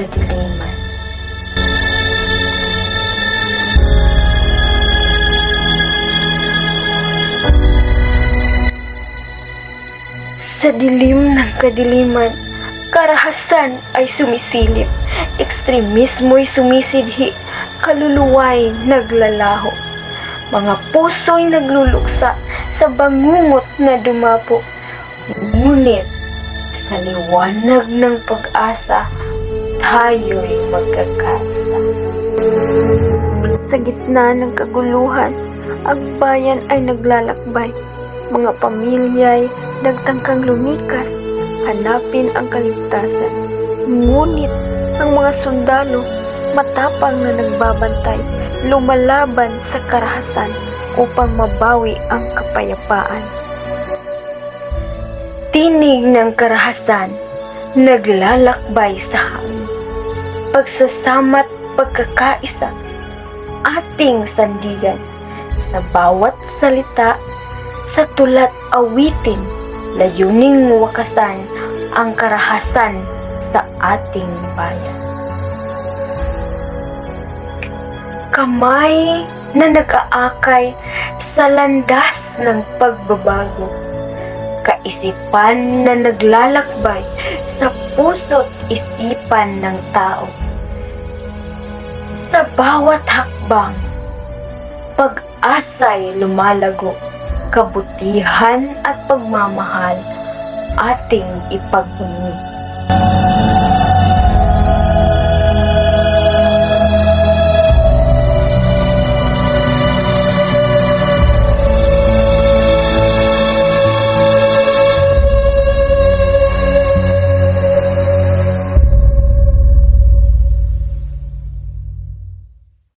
kadiliman. Sa dilim ng kadiliman, karahasan ay sumisilip, ekstremismo'y sumisidhi, kaluluwa'y naglalaho. Mga puso'y nagluluksa sa bangungot na dumapo. Ngunit sa liwanag ng pag-asa, tayo'y magkakaisa. Sa gitna ng kaguluhan, ang bayan ay naglalakbay. Mga pamilya'y nagtangkang lumikas, hanapin ang kaligtasan. Ngunit ang mga sundalo, matapang na nagbabantay, lumalaban sa karahasan upang mabawi ang kapayapaan. Tinig ng karahasan, naglalakbay sa hangin. Pagsasama't pagkakaisa, ating sandigan. Sa bawat salita, sa tula't awitin, layuning wakasan ang karahasan sa ating bayan. Kamay na nag-aakay sa landas ng pagbabago. Kaisipan na naglalakbay sa puso't isipan ng tao. Sa bawat hakbang, pag-asa'y lumalago. Kabutihan at pagmamahal ating ipagmuni.